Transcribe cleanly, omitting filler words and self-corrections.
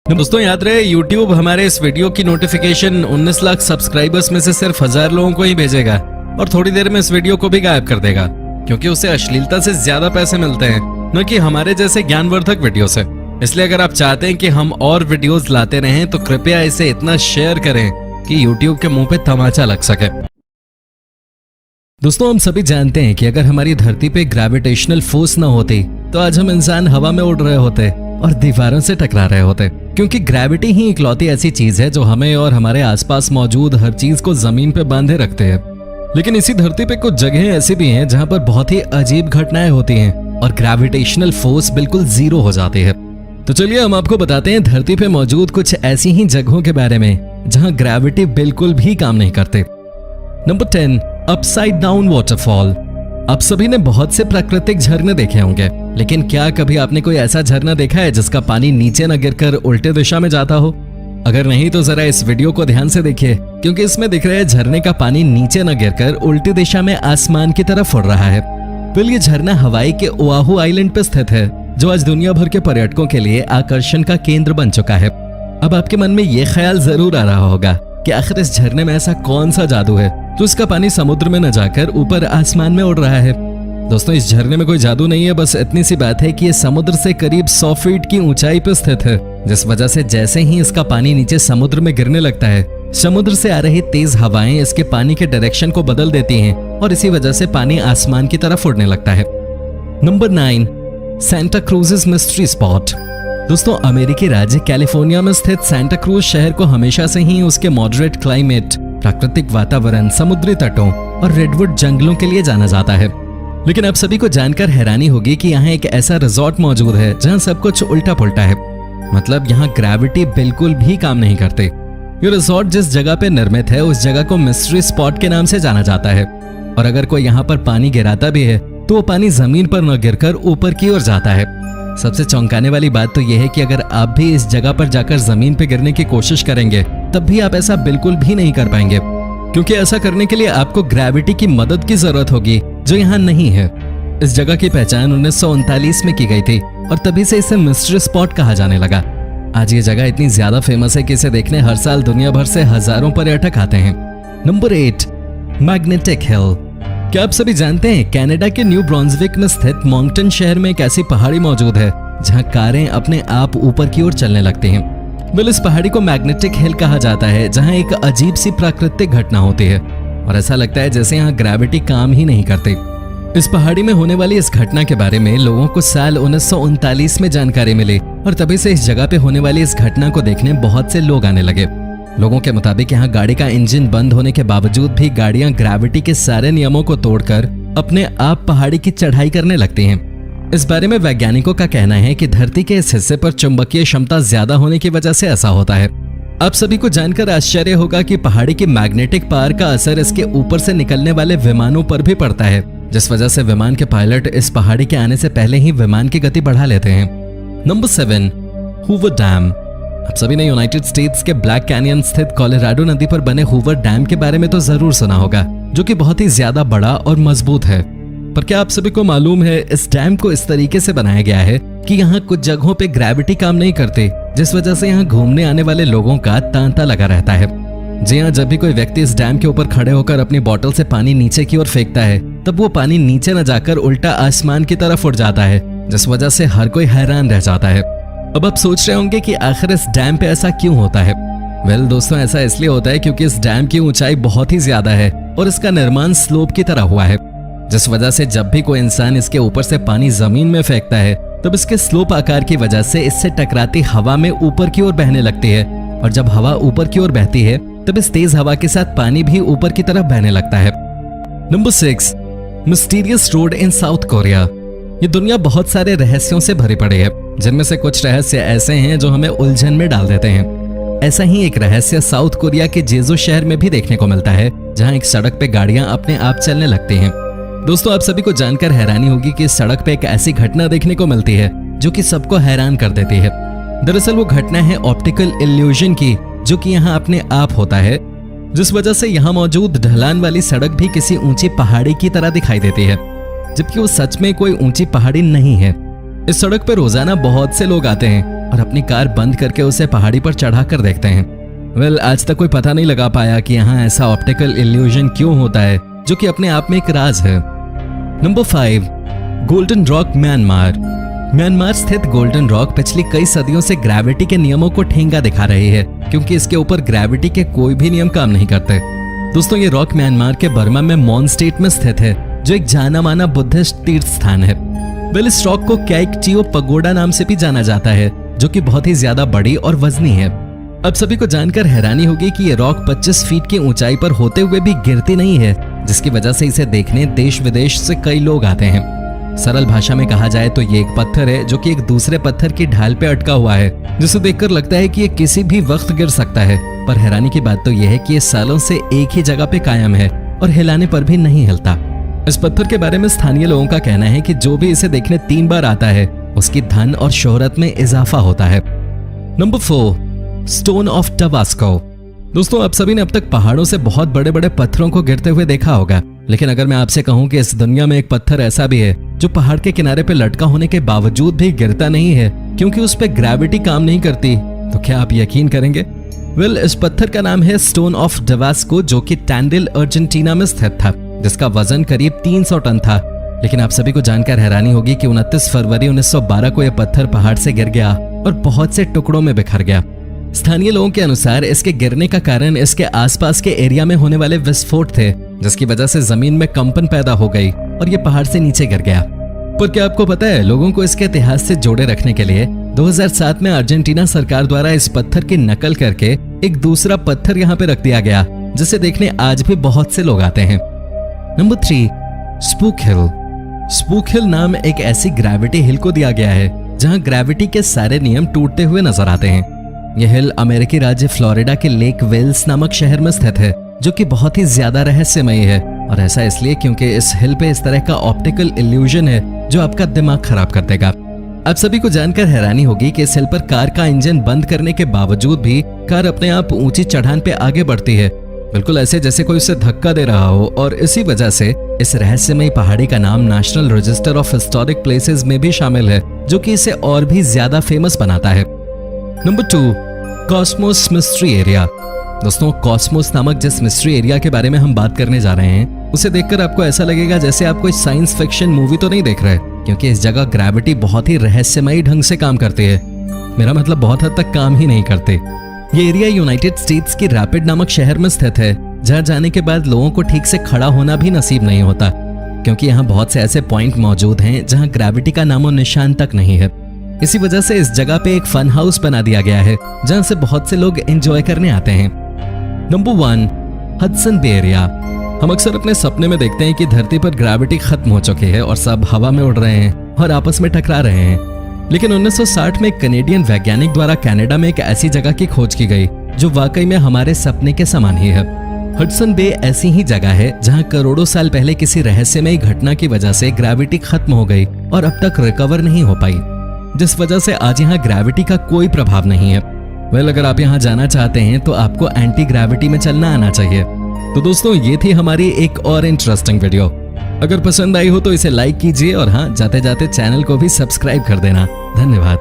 दोस्तों याद रहे YouTube हमारे इस वीडियो की नोटिफिकेशन 19 लाख सब्सक्राइबर्स में से सिर्फ 1000 लोगों को ही भेजेगा और थोड़ी देर में इस वीडियो को भी गायब कर देगा, क्योंकि उसे अश्लीलता से ज्यादा पैसे मिलते हैं न कि हमारे जैसे ज्ञानवर्धक वीडियो से। इसलिए अगर आप चाहते हैं कि हम और वीडियोस लाते रहें तो कृपया इसे इतना शेयर करें कि YouTube के मुंह पे तमाचा लग सके। दोस्तों हम सभी जानते हैं कि अगर हमारी धरती पे ग्रेविटेशनल फोर्स न होती तो आज हम इंसान हवा में उड़ रहे होते और दीवारों से टकरा रहे होते, क्योंकि ग्रेविटी ही इकलौती ऐसी चीज है जो हमें और हमारे आसपास मौजूद हर चीज को जमीन पे बांधे रखते हैं। लेकिन इसी धरती पे कुछ जगहें ऐसी भी हैं जहां पर बहुत ही अजीब घटनाएं होती हैं और ग्रेविटेशनल फोर्स बिल्कुल जीरो हो जाती है। तो चलिए हम आपको बताते हैं धरती पे मौजूद कुछ ऐसी ही जगहों के बारे में जहां ग्रेविटी बिल्कुल भी काम नहीं करते। Number 10, upside down waterfall. आप सभी ने बहुत से प्राकृतिक झरने देखे होंगे, लेकिन क्या कभी आपने कोई ऐसा झरना देखा है जिसका पानी नीचे न गिरकर उल्टे दिशा में जाता हो? अगर नहीं तो जरा इस वीडियो को ध्यान से देखिए, क्योंकि इसमें दिख रहा है झरने का पानी नीचे न गिरकर उल्टी दिशा में आसमान की तरफ उड़ रहा है। फिर ये झरना हवाई के ओआहू आइलैंड पर स्थित है, जो आज दुनिया भर के पर्यटकों के लिए आकर्षण का केंद्र बन चुका है। अब आपके मन में ये ख्याल जरूर आ रहा होगा कि आखिर इस झरने में ऐसा कौन सा जादू है तो इसका पानी समुद्र में न जाकर ऊपर आसमान में उड़ रहा है। दोस्तों इस झरने में कोई जादू नहीं है, बस इतनी सी बात है कि ये समुद्र से करीब 100 फीट की ऊंचाई पर स्थित है, जिस वजह से जैसे ही इसका पानी नीचे समुद्र में गिरने लगता है, समुद्र से आ रही तेज हवाएं इसके पानी के डायरेक्शन को बदल देती हैं और इसी वजह से पानी आसमान की तरफ उड़ने लगता है। Number 9, Santa cruise mystery spot. दोस्तों अमेरिकी राज्य कैलिफोर्निया में स्थित सांता क्रूज शहर को हमेशा से ही उसके मॉडरेट क्लाइमेट, प्राकृतिक वातावरण, समुद्री तटों और रेडवुड जंगलों के लिए जाना जाता है। लेकिन आप सभी को जानकर हैरानी होगी कि यहाँ एक ऐसा रिजॉर्ट मौजूद है जहाँ सब कुछ उल्टा पुल्टा है। मतलब यहाँ ग्रेविटी बिल्कुल भी काम नहीं करते। ये रिजॉर्ट जिस जगह पे निर्मित है उस जगह को मिस्ट्री स्पॉट के नाम से जाना जाता है, और अगर कोई यहाँ पर पानी गिराता भी है तो वो पानी जमीन पर न गिरकर ऊपर की ओर जाता है। सबसे चौंकाने वाली बात तो यह है कि अगर आप भी इस जगह पर जाकर जमीन पर गिरने की कोशिश करेंगे तब भी आप ऐसा बिल्कुल भी नहीं कर पाएंगे, क्योंकि ऐसा करने के लिए आपको ग्रेविटी की मदद की जरूरत होगी, जो यहाँ नहीं है। इस जगह की पहचान 1939 में की गई थी और तभी से इसे मिस्ट्री स्पॉट कहा जाने लगा। आज ये जगह इतनी ज्यादा फेमस है कि इसे देखने हर साल दुनिया भर से हजारों पर्यटक आते हैं। Number 8, magnetic hill. क्या आप सभी जानते हैं कनाडा के न्यू ब्रांसविक में स्थित मॉन्कटन शहर में एक ऐसी पहाड़ी मौजूद है जहां कारें अपने आप ऊपर की ओर चलने लगती हैं। इस पहाड़ी को मैग्नेटिक हिल कहा जाता है, जहां एक अजीब सी प्राकृतिक घटना होती है और ऐसा लगता है जैसे यहाँ ग्रेविटी काम ही नहीं करती। इस पहाड़ी में होने वाली इस घटना के बारे में लोगों को साल 1939 में जानकारी मिली और तभी से इस जगह पे होने वाली इस घटना को देखने बहुत से लोग आने लगे। लोगों के मुताबिक यहाँ गाड़ी का इंजन बंद होने के बावजूद भी गाड़ियां ग्रेविटी के सारे नियमों को तोड़कर अपने आप पहाड़ी की चढ़ाई करने लगती हैं। इस बारे में वैज्ञानिकों का कहना है कि धरती के इस हिस्से पर चुंबकीय क्षमता ज्यादा होने की वजह से ऐसा होता है। आप सभी को जानकर आश्चर्य होगा कि पहाड़ी की मैग्नेटिक पावर का असर इसके ऊपर से निकलने वाले विमानों पर भी पड़ता है, जिस वजह से विमान के पायलट इस पहाड़ी के आने से पहले ही विमान की गति बढ़ा लेते हैं। Number 7, Hoover dam. आप सभी ने यूनाइटेड स्टेट्स के ब्लैक कैनियन स्थित कोलोराडो नदी पर बने हूवर डैम के बारे में तो जरूर सुना होगा, जो कि बहुत ही ज्यादा बड़ा और मजबूत है। पर क्या आप सभी को मालूम है इस डैम को इस तरीके से बनाया गया है कि यहाँ कुछ जगहों पे ग्रेविटी काम नहीं करती, जिस वजह से यहाँ घूमने आने वाले लोगों का तांता लगा रहता है। जी हाँ, जब भी कोई व्यक्ति इस डैम के ऊपर खड़े होकर अपनी बोतल से पानी नीचे की ओर फेंकता है तब वो पानी नीचे न जाकर उल्टा आसमान की तरफ उड़ जाता है, जिस वजह से हर कोई हैरान रह जाता है। अब आप सोच रहे होंगे कि आखिर इस डैम पे ऐसा क्यों होता है? वेल दोस्तों, ऐसा इसलिए होता है क्योंकि इस डैम की ऊंचाई बहुत ही ज्यादा है और इसका निर्माण स्लोप की तरह हुआ है, जिस वजह से जब भी कोई इंसान इसके ऊपर से पानी जमीन में फेंकता है तब इसके स्लोप आकार की वजह से इससे टकराती हवा में ऊपर की ओर बहने लगती है, और जब हवा ऊपर की ओर बहती है तब इस तेज हवा के साथ पानी भी ऊपर की तरफ बहने लगता है। नंबर 6, मिस्टीरियस रोड इन साउथ कोरिया। ये दुनिया बहुत सारे रहस्यों से भरी पड़ी है, जिनमें से कुछ रहस्य ऐसे हैं जो हमें उलझन में डाल देते हैं। ऐसा ही एक रहस्य साउथ कोरिया के जेजू शहर में भी देखने को मिलता है, जहां एक सड़क पे गाड़ियां अपने आप चलने लगती हैं। दोस्तों आप सभी को जानकर हैरानी होगी कि इस सड़क पे एक ऐसी घटना देखने को मिलती है जो कि सबको हैरान कर देती है। दरअसल वो घटना है ऑप्टिकल इल्यूजन की, जो कि यहाँ अपने आप होता है, जिस वजह से यहाँ मौजूद ढलान वाली सड़क भी किसी ऊंची पहाड़ी की तरह दिखाई देती है, जबकि वो सच में कोई ऊंची पहाड़ी नहीं है। इस सड़क पर रोजाना बहुत से लोग आते हैं और अपनी कार बंद करके उसे पहाड़ी पर चढ़ा कर देखते हैं। आज तक कोई पता नहीं लगा पाया कि यहाँ ऐसा ऑप्टिकल इल्यूजन क्यों होता है, जो कि अपने आप में एक राज है। Number 5, golden rock, Myanmar. Myanmar स्थित गोल्डन रॉक पिछली कई सदियों से ग्रेविटी के नियमों को ठेंगा दिखा रही है, क्योंकि इसके ऊपर ग्रेविटी के कोई भी नियम काम नहीं करते। दोस्तों, ये रॉक म्यांमार के बर्मा में मॉन स्टेट में स्थित है, जो एक जाना माना बुद्धिस्ट तीर्थ स्थान है। इस रॉक को कैकचियो पगोडा नाम से भी जाना जाता है, जो कि बहुत ही ज्यादा बड़ी और वजनी है। अब सभी को जानकर हैरानी होगी कि ये रॉक 25 फीट की ऊंचाई पर होते हुए भी गिरती नहीं है, जिसकी वजह से इसे देखने देश विदेश से कई लोग आते हैं। सरल भाषा में कहा जाए तो ये एक पत्थर है जो कि एक दूसरे पत्थर की ढाल पे अटका हुआ है, जिसे देखकर लगता है कि ये किसी भी वक्त गिर सकता है। पर हैरानी की बात तो यह है कि ये सालों से एक ही जगह पे कायम है और हिलाने पर भी नहीं हिलता। इस पत्थर के बारे में स्थानीय लोगों का कहना है कि जो भी इसे देखने 3 बार आता है, उसकी धन और शोहरत में इजाफा होता है। Number 4, stone of Tabasco. दोस्तों, आप सभी ने अब तक पहाड़ों से बहुत बड़े बड़े पत्थरों को गिरते हुए देखा होगा, लेकिन अगर मैं आपसे कहूं कि इस दुनिया में एक पत्थर ऐसा भी है जो पहाड़ के किनारे पे लटका होने के बावजूद भी गिरता नहीं है, क्योंकि उस पे ग्रेविटी काम नहीं करती, तो क्या आप यकीन करेंगे? इस पत्थर का नाम है स्टोन ऑफ टबास्को, जो कि टैंडिल, अर्जेंटीना में स्थित था, जिसका वजन करीब 300 टन था। लेकिन आप सभी को जानकर हैरानी होगी कि 29 फरवरी 1912 को यह पत्थर पहाड़ से गिर गया और बहुत से टुकड़ों में बिखर गया। स्थानीय लोगों के अनुसार इसके गिरने का कारण इसके आसपास के एरिया में होने वाले विस्फोट थे, जिसकी वजह से जमीन में कंपन पैदा हो गई और ये पहाड़ से नीचे गिर गया। पर क्या आपको पता है, लोगों को इसके इतिहास से जोड़े रखने के लिए 2007 में अर्जेंटीना सरकार द्वारा इस पत्थर की नकल करके एक दूसरा पत्थर यहाँ पे रख दिया गया, जिसे देखने आज भी बहुत से लोग आते हैं। नंबर 3, स्पूक हिल। स्पूक हिल नाम एक ऐसी ग्रेविटी हिल को दिया गया है जहां ग्रेविटी के सारे नियम टूटते हुए नजर आते हैं। यह हिल अमेरिकी राज्य फ्लोरिडा के लेक वेल्स नामक शहर में स्थित है, जो कि बहुत ही ज्यादा रहस्यमयी है, और ऐसा इसलिए क्योंकि इस हिल पे इस तरह का ऑप्टिकल इल्यूजन है जो आपका दिमाग खराब कर देगा। आप सभी को जानकर हैरानी होगी कि इस हिल पर कार का इंजन बंद करने के बावजूद भी कार अपने आप ऊंची चढ़ान पे आगे बढ़ती है, बिल्कुल ऐसे जैसे कोई उसे धक्का दे रहा हो। और इसी वजह से इस रहस्यमयी पहाड़ी का नाम national register of historic places में भी शामिल है, जो कि इसे और भी ज्यादा फेमस बनाता है। Number 2, Cosmos mystery area. दोस्तों, कॉस्मोस नामक जिस मिस्ट्री एरिया के बारे में हम बात करने जा रहे हैं, उसे देखकर आपको ऐसा लगेगा जैसे आप कोई साइंस फिक्शन मूवी तो नहीं देख रहे, क्योंकि इस जगह ग्रेविटी बहुत ही रहस्यमयी ढंग से काम करती है। मेरा मतलब बहुत हद तक काम ही नहीं करते। ये एरिया यूनाइटेड स्टेट्स की रैपिड नामक शहर में स्थित है, जहां जाने के बाद लोगों को ठीक से खड़ा होना भी नसीब नहीं होता, क्योंकि यहाँ बहुत से ऐसे पॉइंट मौजूद हैं जहां ग्रेविटी का नामो निशान तक नहीं है। इसी वजह से इस जगह पे एक फन हाउस बना दिया गया है, जहां से बहुत से लोग एंजॉय करने आते हैं। Number 1, Hudson bay area. हम अक्सर अपने सपने में देखते हैं कि धरती पर ग्रेविटी खत्म हो चुकी है और सब हवा में उड़ रहे हैं और आपस में टकरा रहे हैं, लेकिन 1960 में कनेडियन वैज्ञानिक द्वारा कनाडा में एक ऐसी जगह की खोज की गई जो वाकई में हमारे सपने के समान ही है। हडसन बे ऐसी ही जगह है जहां करोड़ों साल पहले किसी रहस्यमयी घटना की वजह से ग्रेविटी खत्म हो गई और अब तक रिकवर नहीं हो पाई, जिस वजह से आज यहाँ ग्रेविटी का कोई प्रभाव नहीं है। अगर आप यहाँ जाना चाहते हैं तो आपको एंटी ग्रेविटी में चलना आना चाहिए। तो दोस्तों, ये थी हमारी एक और इंटरेस्टिंग वीडियो। अगर पसंद आई हो तो इसे लाइक कीजिए और हाँ, जाते जाते चैनल को भी सब्सक्राइब कर देना। धन्यवाद।